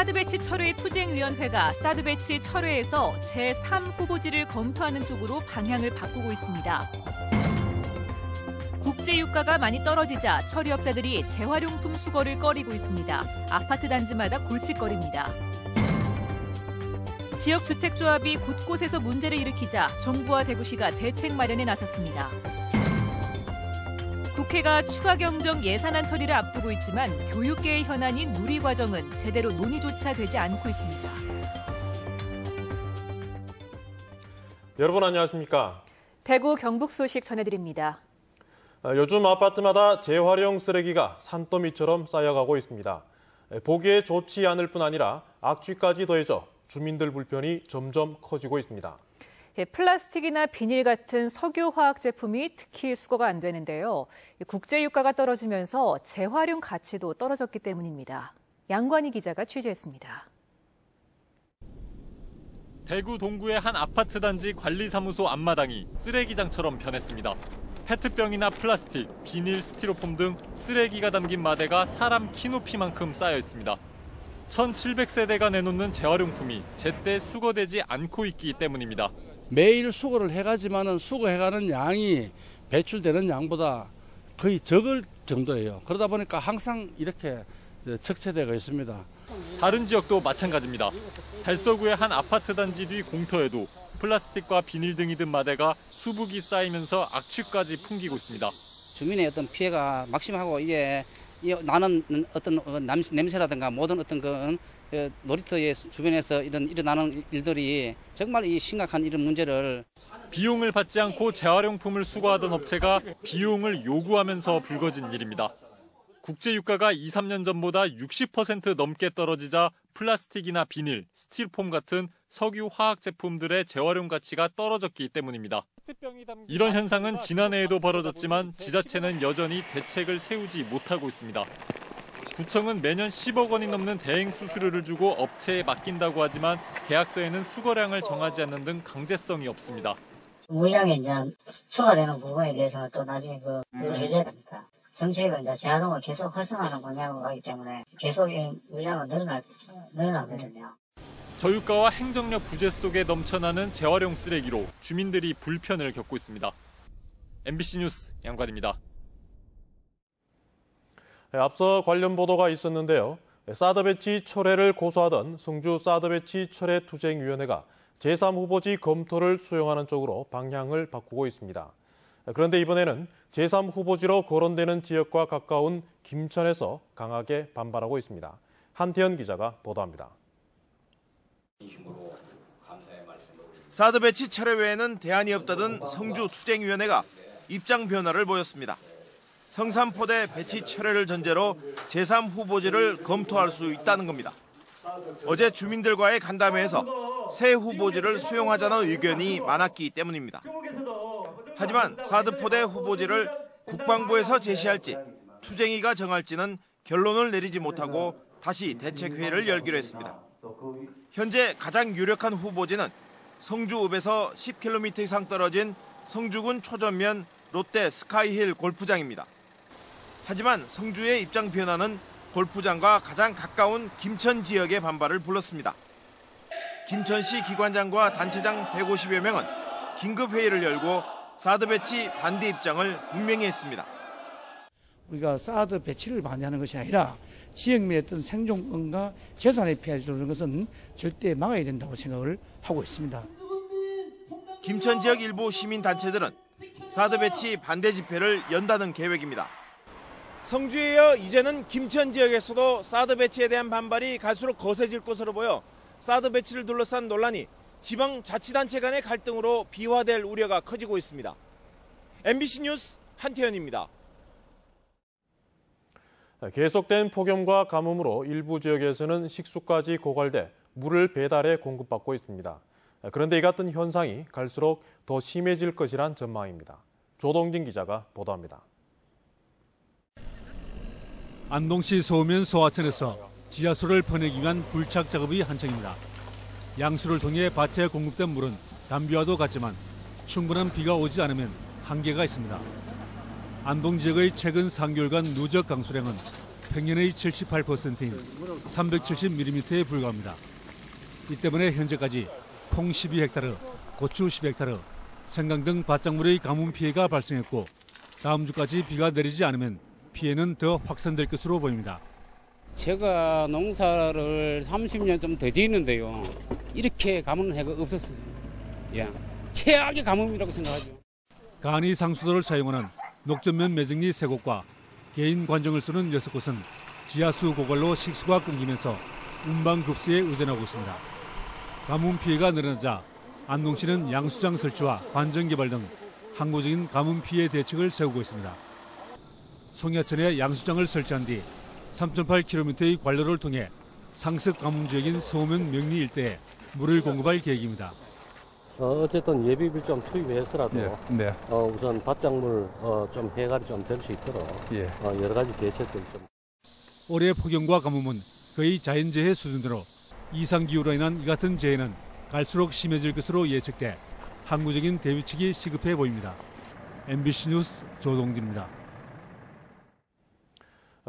사드 배치 철회 투쟁위원회가 사드 배치 철회에서 제3 후보지를 검토하는 쪽으로 방향을 바꾸고 있습니다. 국제유가가 많이 떨어지자 처리업자들이 재활용품 수거를 꺼리고 있습니다. 아파트 단지마다 골칫거리입니다. 지역주택조합이 곳곳에서 문제를 일으키자 정부와 대구시가 대책 마련에 나섰습니다. 국회가 추가 경정 예산안 처리를 앞두고 있지만 교육계의 현안인 누리과정은 제대로 논의조차 되지 않고 있습니다. 여러분 안녕하십니까? 대구 경북 소식 전해드립니다. 요즘 아파트마다 재활용 쓰레기가 산더미처럼 쌓여가고 있습니다. 보기에 좋지 않을 뿐 아니라 악취까지 더해져 주민들 불편이 점점 커지고 있습니다. 플라스틱이나 비닐 같은 석유화학 제품이 특히 수거가 안 되는데요. 국제유가가 떨어지면서 재활용 가치도 떨어졌기 때문입니다. 양관희 기자가 취재했습니다. 대구 동구의 한 아파트 단지 관리사무소 앞마당이 쓰레기장처럼 변했습니다. 페트병이나 플라스틱, 비닐, 스티로폼 등 쓰레기가 담긴 마대가 사람 키 높이만큼 쌓여 있습니다. 1700세대가 내놓는 재활용품이 제때 수거되지 않고 있기 때문입니다. 매일 수거를 해가지만은 수거해가는 양이 배출되는 양보다 거의 적을 정도예요. 그러다 보니까 항상 이렇게 적체되어 있습니다. 다른 지역도 마찬가지입니다. 달서구의 한 아파트 단지 뒤 공터에도 플라스틱과 비닐 등이 든 마대가 수북이 쌓이면서 악취까지 풍기고 있습니다. 주민의 어떤 피해가 막심하고 이게 나는 어떤 냄새라든가 모든 어떤 그 놀이터의 주변에서 일어나는 일들이 정말 이 심각한 이런 문제를 비용을 받지 않고 재활용품을 수거하던 업체가 비용을 요구하면서 불거진 일입니다. 국제유가가 2, 3년 전보다 60% 넘게 떨어지자 플라스틱이나 비닐, 스티로폼 같은 석유 화학 제품들의 재활용 가치가 떨어졌기 때문입니다. 이런 현상은 지난해에도 벌어졌지만 지자체는 여전히 대책을 세우지 못하고 있습니다. 구청은 매년 10억 원이 넘는 대행 수수료를 주고 업체에 맡긴다고 하지만 계약서에는 수거량을 정하지 않는 등 강제성이 없습니다. 물량이 이제 초과되는 부분에 대해서 또 나중에 그걸 해줘야 됩니다. 정책은 이제 재활용을 계속 활성화하는 방향으로 가기 때문에 계속 이 물량은 늘어나거든요. 저유가와 행정력 부재 속에 넘쳐나는 재활용 쓰레기로 주민들이 불편을 겪고 있습니다. MBC 뉴스 양관입니다. 앞서 관련 보도가 있었는데요. 사드 배치 철회를 고수하던 성주 사드 배치 철회 투쟁위원회가 제3 후보지 검토를 수용하는 쪽으로 방향을 바꾸고 있습니다. 그런데 이번에는 제3 후보지로 거론되는 지역과 가까운 김천에서 강하게 반발하고 있습니다. 한태현 기자가 보도합니다. 사드 배치 철회 외에는 대안이 없다던 성주 투쟁위원회가 입장 변화를 보였습니다. 성산포대 배치 철회를 전제로 제3 후보지를 검토할 수 있다는 겁니다. 어제 주민들과의 간담회에서 새 후보지를 수용하자는 의견이 많았기 때문입니다. 하지만 사드포대 후보지를 국방부에서 제시할지 투쟁위가 정할지는 결론을 내리지 못하고 다시 대책회의를 열기로 했습니다. 현재 가장 유력한 후보지는 성주읍에서 10km 이상 떨어진 성주군 초전면 롯데 스카이힐 골프장입니다. 하지만 성주의 입장 변화는 골프장과 가장 가까운 김천 지역의 반발을 불렀습니다. 김천시 기관장과 단체장 150여 명은 긴급회의를 열고 사드 배치 반대 입장을 분명히 했습니다. 우리가 사드 배치를 반대하는 것이 아니라 지역민의 어떤 생존권과 재산에 피해를 주는 것은 절대 막아야 된다고 생각을 하고 있습니다. 김천 지역 일부 시민단체들은 사드 배치 반대 집회를 연다는 계획입니다. 성주에 이어 이제는 김천 지역에서도 사드 배치에 대한 반발이 갈수록 거세질 것으로 보여 사드 배치를 둘러싼 논란이 지방자치단체 간의 갈등으로 비화될 우려가 커지고 있습니다. MBC 뉴스 한태현입니다. 계속된 폭염과 가뭄으로 일부 지역에서는 식수까지 고갈돼 물을 배달해 공급받고 있습니다. 그런데 이 같은 현상이 갈수록 더 심해질 것이란 전망입니다. 조동진 기자가 보도합니다. 안동시 소면 소하천에서 지하수를 퍼내기 위한 불착 작업이 한창입니다. 양수를 통해 밭에 공급된 물은 담비와도 같지만 충분한 비가 오지 않으면 한계가 있습니다. 안동 지역의 최근 3개월간 누적 강수량은 평년의 78%인 370mm에 불과합니다. 이 때문에 현재까지 콩 12헥타르, 고추 10헥타르, 생강 등 밭작물의 가뭄 피해가 발생했고 다음 주까지 비가 내리지 않으면 피해는 더 확산될 것으로 보입니다. 제가 농사를 30년 좀 더 지었는데요. 이렇게 가뭄은 해가 없었어요. 예. 최악의 가뭄이라고 생각하죠. 간이 상수도를 사용하는 녹전면 매정리 3곳과 개인 관정을 쓰는 6곳은 지하수 고갈로 식수가 끊기면서 운방급수에 의존하고 있습니다. 가뭄 피해가 늘어나자 안동시는 양수장 설치와 관정 개발 등 항구적인 가뭄 피해 대책을 세우고 있습니다. 송야천에 양수장을 설치한 뒤 3.8km의 관로를 통해 상습 가뭄 지역인 소면 명리 일대에 물을 공급할 계획입니다. 어쨌든 예비비를 좀 투입해서라도 우선 밭작물 좀 해갈이 좀 될 수 있도록 여러 가지 대책들 좀. 올해 폭염과 가뭄은 거의 자연재해 수준으로 이상기후로 인한 이 같은 재해는 갈수록 심해질 것으로 예측돼 항구적인 대비책이 시급해 보입니다. MBC 뉴스 조동진입니다.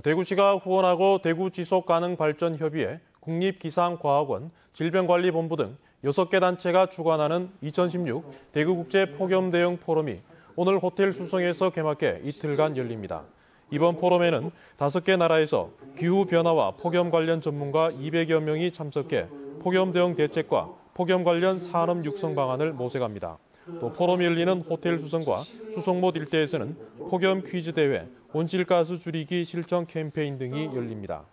대구시가 후원하고 대구지속가능발전협의회, 국립기상과학원, 질병관리본부 등 6개 단체가 주관하는 2016 대구국제폭염대응 포럼이 오늘 호텔 수성에서 개막해 이틀간 열립니다. 이번 포럼에는 5개 나라에서 기후변화와 폭염 관련 전문가 200여 명이 참석해 폭염 대응 대책과 폭염 관련 산업 육성 방안을 모색합니다. 또 포럼이 열리는 호텔 수성과 수성못 일대에서는 폭염 퀴즈 대회, 온실가스 줄이기 실천 캠페인 등이 열립니다.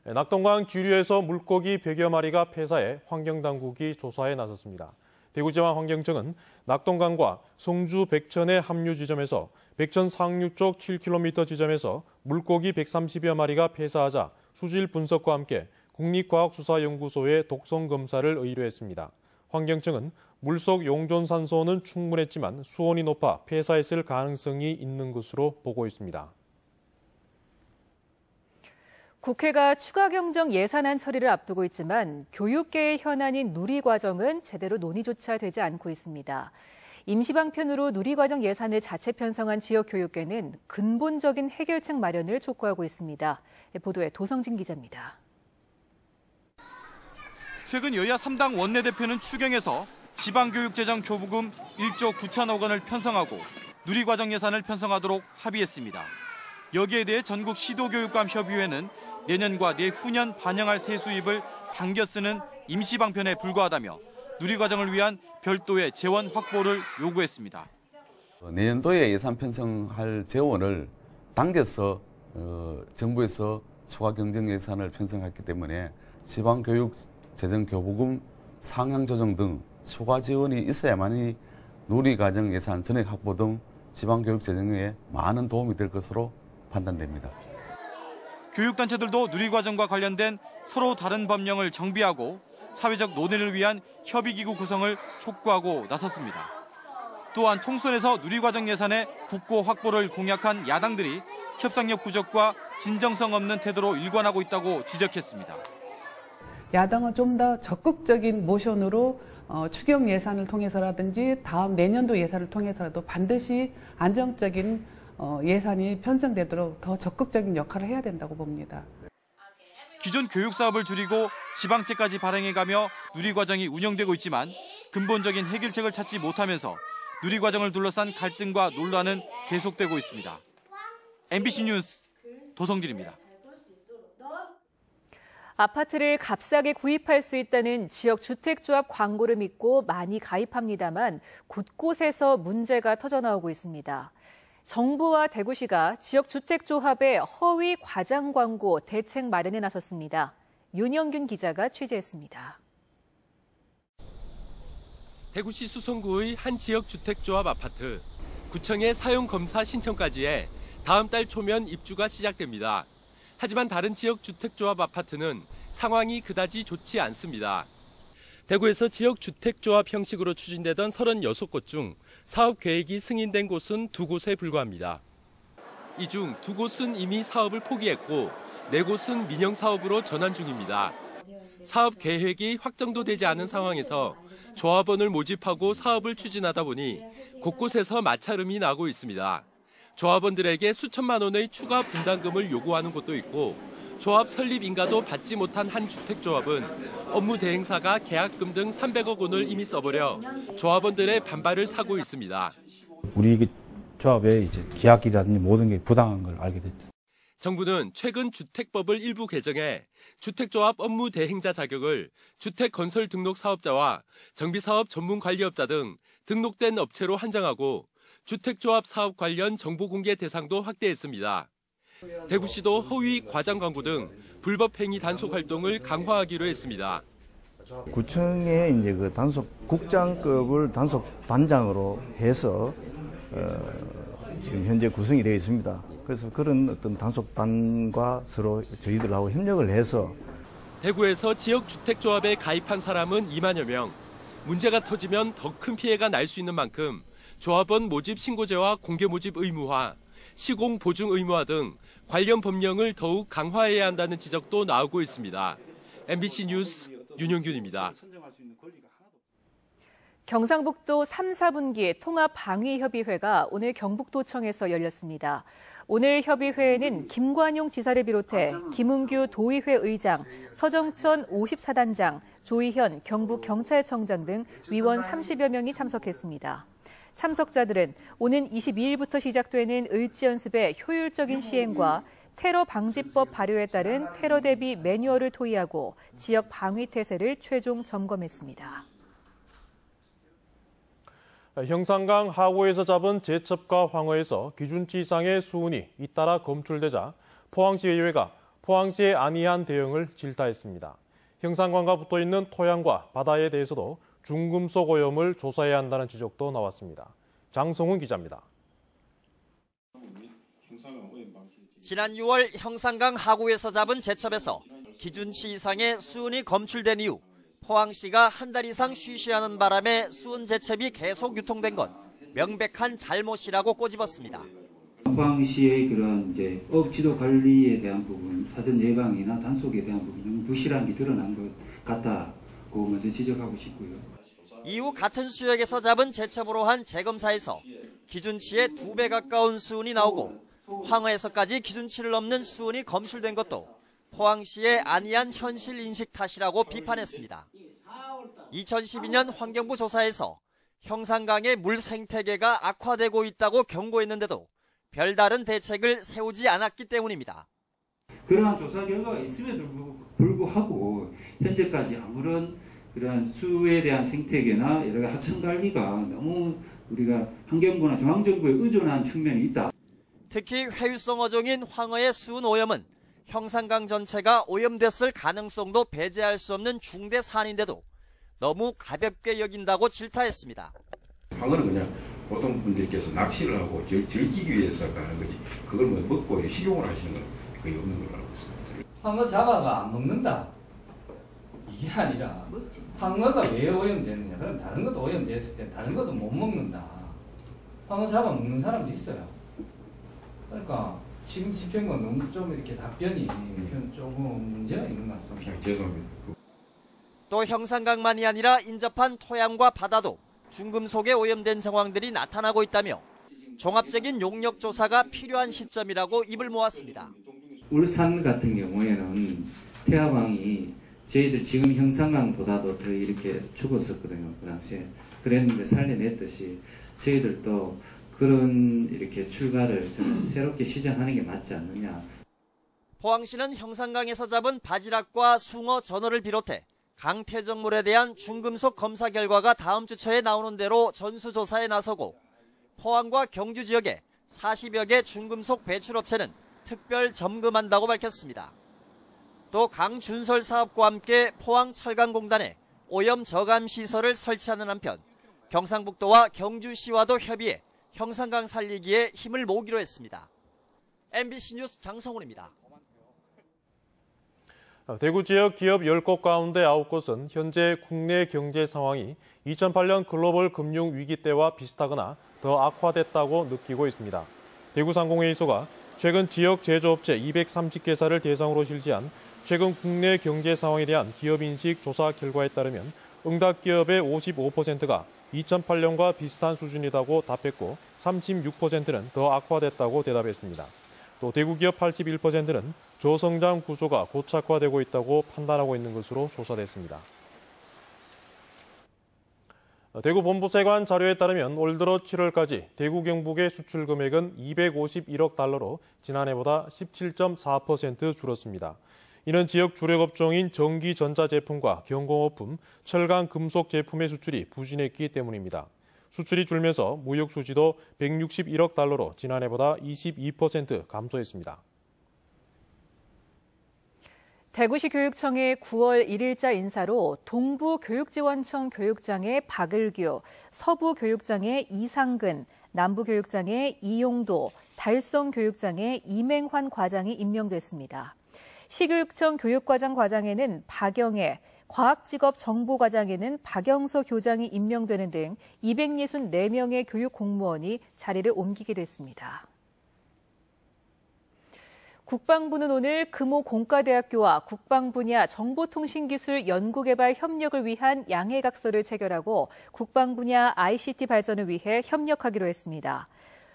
낙동강 주류에서 물고기 100여 마리가 폐사해 환경당국이 조사에 나섰습니다. 대구지방환경청은 낙동강과 송주 백천의 합류 지점에서 백천 상류 쪽 7km 지점에서 물고기 130여 마리가 폐사하자 수질 분석과 함께 국립과학수사연구소에 독성 검사를 의뢰했습니다. 환경청은 물속 용존산소는 충분했지만 수온이 높아 폐사했을 가능성이 있는 것으로 보고 있습니다. 국회가 추가 경정 예산안 처리를 앞두고 있지만 교육계의 현안인 누리과정은 제대로 논의조차 되지 않고 있습니다. 임시방편으로 누리과정 예산을 자체 편성한 지역교육계는 근본적인 해결책 마련을 촉구하고 있습니다. 보도에 도성진 기자입니다. 최근 여야 3당 원내대표는 추경에서 지방교육재정교부금 1조 9천억 원을 편성하고 누리과정 예산을 편성하도록 합의했습니다. 여기에 대해 전국 시도교육감협의회는 내년과 내후년 반영할 세수입을 당겨 쓰는 임시방편에 불과하다며 누리과정을 위한 별도의 재원 확보를 요구했습니다. 내년도에 예산 편성할 재원을 당겨서 정부에서 추가 경정 예산을 편성했기 때문에 지방교육재정교부금 상향 조정 등 추가 지원이 있어야만이 누리과정 예산 전액 확보 등 지방교육재정에 많은 도움이 될 것으로 판단됩니다. 교육단체들도 누리과정과 관련된 서로 다른 법령을 정비하고 사회적 논의를 위한 협의기구 구성을 촉구하고 나섰습니다. 또한 총선에서 누리과정 예산의 국고 확보를 공약한 야당들이 협상력 부족과 진정성 없는 태도로 일관하고 있다고 지적했습니다. 야당은 좀 더 적극적인 모션으로 추경 예산을 통해서라든지 다음 내년도 예산을 통해서라도 반드시 안정적인 예산이 편성되도록 더 적극적인 역할을 해야 된다고 봅니다. 기존 교육 사업을 줄이고 지방채까지 발행해가며 누리과정이 운영되고 있지만 근본적인 해결책을 찾지 못하면서 누리과정을 둘러싼 갈등과 논란은 계속되고 있습니다. MBC 뉴스 도성진입니다. 아파트를 값싸게 구입할 수 있다는 지역주택조합 광고를 믿고 많이 가입합니다만 곳곳에서 문제가 터져나오고 있습니다. 정부와 대구시가 지역주택조합의 허위 과장 광고 대책 마련에 나섰습니다. 윤영균 기자가 취재했습니다. 대구시 수성구의 한 지역주택조합 아파트. 구청의 사용검사 신청까지 해 다음 달 초면 입주가 시작됩니다. 하지만 다른 지역주택조합 아파트는 상황이 그다지 좋지 않습니다. 대구에서 지역주택조합 형식으로 추진되던 36곳 중 사업 계획이 승인된 곳은 2곳에 불과합니다. 이 중 2곳은 이미 사업을 포기했고 4곳은 민영사업으로 전환 중입니다. 사업 계획이 확정도 되지 않은 상황에서 조합원을 모집하고 사업을 추진하다 보니 곳곳에서 마찰음이 나고 있습니다. 조합원들에게 수천만 원의 추가 분담금을 요구하는 곳도 있고 조합 설립 인가도 받지 못한 한 주택조합은 업무 대행사가 계약금 등 300억 원을 이미 써버려 조합원들의 반발을 사고 있습니다. 우리 조합의 이제 계약이라든지 모든 게 부당한 걸 알게 됐죠. 정부는 최근 주택법을 일부 개정해 주택조합 업무 대행자 자격을 주택건설 등록 사업자와 정비사업 전문 관리업자 등 등록된 업체로 한정하고 주택조합 사업 관련 정보 공개 대상도 확대했습니다. 대구시도 허위 과장 광고 등 불법 행위 단속 활동을 강화하기로 했습니다. 구청의 이제 그 단속 국장급을 단속 반장으로 해서 지금 현재 구성이 되어 있습니다. 그래서 그런 어떤 단속반과 서로 저희들하고 협력을 해서 대구에서 지역 주택조합에 가입한 사람은 2만여 명. 문제가 터지면 더 큰 피해가 날 수 있는 만큼 조합원 모집 신고제와 공개 모집 의무화, 시공 보증 의무화 등 관련 법령을 더욱 강화해야 한다는 지적도 나오고 있습니다. MBC 뉴스 윤영균입니다. 경상북도 3, 4분기 통합방위협의회가 오늘 경북도청에서 열렸습니다. 오늘 협의회에는 김관용 지사를 비롯해 김은규 도의회 의장, 서정천 54단장, 조희현 경북경찰청장 등 위원 30여 명이 참석했습니다. 참석자들은 오는 22일부터 시작되는 을지연습의 효율적인 시행과 테러 방지법 발효에 따른 테러 대비 매뉴얼을 토의하고 지역 방위 태세를 최종 점검했습니다. 형산강 하구에서 잡은 제첩과 황어에서 기준치 이상의 수은이 잇따라 검출되자 포항시의회가 포항시의 안이한 대응을 질타했습니다. 형산강과 붙어있는 토양과 바다에 대해서도 중금속 오염을 조사해야 한다는 지적도 나왔습니다. 장성훈 기자입니다. 지난 6월 형산강 하구에서 잡은 제첩에서 기준치 이상의 수은이 검출된 이후 포항시가 한 달 이상 쉬쉬하는 바람에 수은 제첩이 계속 유통된 건 명백한 잘못이라고 꼬집었습니다. 포항시의 그런 이제 업지도 관리에 대한 부분, 사전 예방이나 단속에 대한 부분 너무 부실한 게 드러난 것 같다고 먼저 지적하고 싶고요. 이후 같은 수역에서 잡은 제첩으로 한 재검사에서 기준치의 2배 가까운 수은이 나오고 황어에서까지 기준치를 넘는 수은이 검출된 것도 포항시의 안이한 현실 인식 탓이라고 비판했습니다. 2012년 환경부 조사에서 형산강의 물 생태계가 악화되고 있다고 경고했는데도 별다른 대책을 세우지 않았기 때문입니다. 그러한 조사 결과가 있음에도 불구하고 현재까지 아무런 그러한 수에 대한 생태계나 여러 가지 하천 관리가 너무 우리가 환경부나 중앙정부에 의존한 측면이 있다. 특히 회유성 어종인 황어의 수은 오염은 형산강 전체가 오염됐을 가능성도 배제할 수 없는 중대 사안인데도 너무 가볍게 여긴다고 질타했습니다. 황어는 그냥 보통 분들께서 낚시를 하고 즐기기 위해서 가는 거지 그걸 뭐 먹고 식용을 하시는 건 거의 없는 걸로 알고 있습니다. 황어 잡아가 안 먹는다. 이게 아니라 황어가 왜 오염되느냐. 그럼 다른 것도 오염됐을 때 다른 것도 못 먹는다. 황어 잡아 먹는 사람도 있어요. 그러니까 지금 집행 건 너무 좀 이렇게 답변이 조금 문제가 있는 것 같습니다. 죄송합니다. 또 형산강만이 아니라 인접한 토양과 바다도 중금속에 오염된 정황들이 나타나고 있다며 종합적인 용역 조사가 필요한 시점이라고 입을 모았습니다. 울산 같은 경우에는 태화강이 저희들 지금 형산강보다도 더 이렇게 죽었었거든요. 그 당시에. 그랬는데 살려냈듯이 저희들도 그런 이렇게 출발을 저는 새롭게 시작하는 게 맞지 않느냐. 포항시는 형산강에서 잡은 바지락과 숭어, 전어를 비롯해 강퇴적물에 대한 중금속 검사 결과가 다음 주 초에 나오는 대로 전수조사에 나서고 포항과 경주 지역에 40여 개 중금속 배출업체는 특별 점검한다고 밝혔습니다. 또 강준설 사업과 함께 포항철강공단에 오염 저감 시설을 설치하는 한편 경상북도와 경주시와도 협의해 형산강 살리기에 힘을 모으기로 했습니다. MBC 뉴스 장성훈입니다. 대구 지역 기업 10곳 가운데 9곳은 현재 국내 경제 상황이 2008년 글로벌 금융 위기 때와 비슷하거나 더 악화됐다고 느끼고 있습니다. 대구상공회의소가 최근 지역 제조업체 230개사를 대상으로 실시한 최근 국내 경제 상황에 대한 기업 인식 조사 결과에 따르면 응답 기업의 55%가 2008년과 비슷한 수준이라고 답했고 36%는 더 악화됐다고 대답했습니다. 또 대구 기업 81%는 저성장 구조가 고착화되고 있다고 판단하고 있는 것으로 조사됐습니다. 대구 본부세관 자료에 따르면 올 들어 7월까지 대구 경북의 수출 금액은 251억 달러로 지난해보다 17.4% 줄었습니다. 이는 지역 주력 업종인 전기 전자 제품과 경공업품, 철강 금속 제품의 수출이 부진했기 때문입니다. 수출이 줄면서 무역 수지도 161억 달러로 지난해보다 22% 감소했습니다. 대구시 교육청의 9월 1일자 인사로 동부교육지원청 교육장의 박을규, 서부교육장의 이상근, 남부교육장의 이용도, 달성교육장의 이맹환 과장이 임명됐습니다. 시교육청 교육과장 과장에는 박영애, 과학직업정보과장에는 박영서 교장이 임명되는 등 264명의 교육공무원이 자리를 옮기게 됐습니다. 국방부는 오늘 금호 공과대학교와 국방 분야 정보통신기술 연구개발 협력을 위한 양해각서를 체결하고 국방 분야 ICT 발전을 위해 협력하기로 했습니다.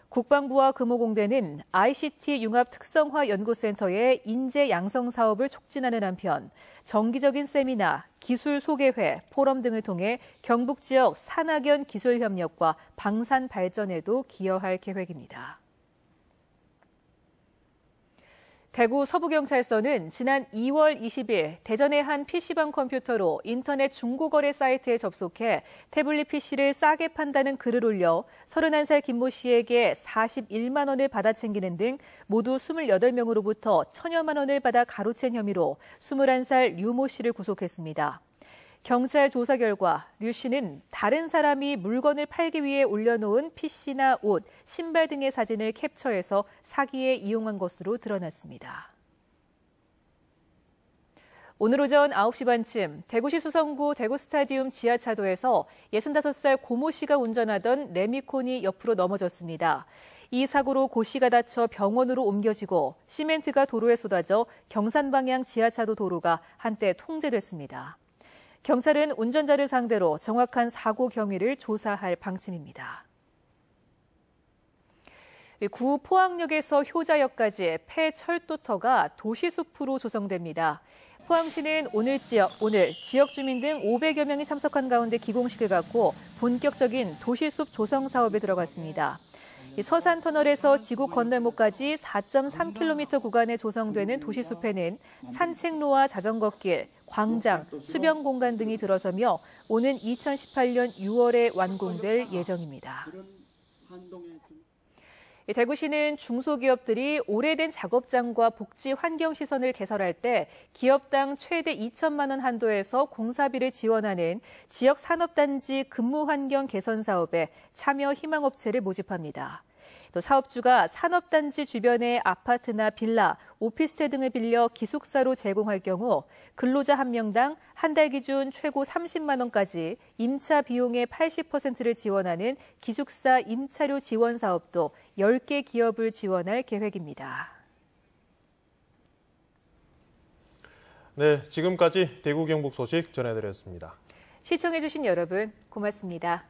국방부와 금호공대는 ICT 융합 특성화 연구센터의 인재 양성 사업을 촉진하는 한편 정기적인 세미나, 기술 소개회, 포럼 등을 통해 경북 지역 산학연 기술 협력과 방산 발전에도 기여할 계획입니다. 대구 서부경찰서는 지난 2월 20일 대전의 한 PC방 컴퓨터로 인터넷 중고거래 사이트에 접속해 태블릿 PC를 싸게 판다는 글을 올려 31살 김모 씨에게 41만 원을 받아 챙기는 등 모두 28명으로부터 1,000여만 원을 받아 가로챈 혐의로 21살 류모 씨를 구속했습니다. 경찰 조사 결과 류 씨는 다른 사람이 물건을 팔기 위해 올려놓은 PC나 옷, 신발 등의 사진을 캡처해서 사기에 이용한 것으로 드러났습니다. 오늘 오전 9시 반쯤 대구시 수성구 대구스타디움 지하차도에서 65살 고모 씨가 운전하던 레미콘이 옆으로 넘어졌습니다. 이 사고로 고 씨가 다쳐 병원으로 옮겨지고 시멘트가 도로에 쏟아져 경산 방향 지하차도 도로가 한때 통제됐습니다. 경찰은 운전자를 상대로 정확한 사고 경위를 조사할 방침입니다. 구 포항역에서 효자역까지 폐철도터가 도시숲으로 조성됩니다. 포항시는 오늘 지역 주민 등 500여 명이 참석한 가운데 기공식을 갖고 본격적인 도시숲 조성 사업에 들어갔습니다. 서산터널에서 지구 건널목까지 4.3km 구간에 조성되는 도시숲에는 산책로와 자전거길, 광장, 수변 공간 등이 들어서며 오는 2018년 6월에 완공될 예정입니다. 대구시는 중소기업들이 오래된 작업장과 복지 환경시설을 개설할 때 기업당 최대 2천만 원 한도에서 공사비를 지원하는 지역산업단지 근무환경 개선 사업에 참여 희망업체를 모집합니다. 또 사업주가 산업단지 주변의 아파트나 빌라, 오피스텔 등을 빌려 기숙사로 제공할 경우 근로자 한 명당 한 달 기준 최고 30만 원까지 임차 비용의 80%를 지원하는 기숙사 임차료 지원 사업도 10개 기업을 지원할 계획입니다. 네, 지금까지 대구 경북 소식 전해드렸습니다. 시청해주신 여러분 고맙습니다.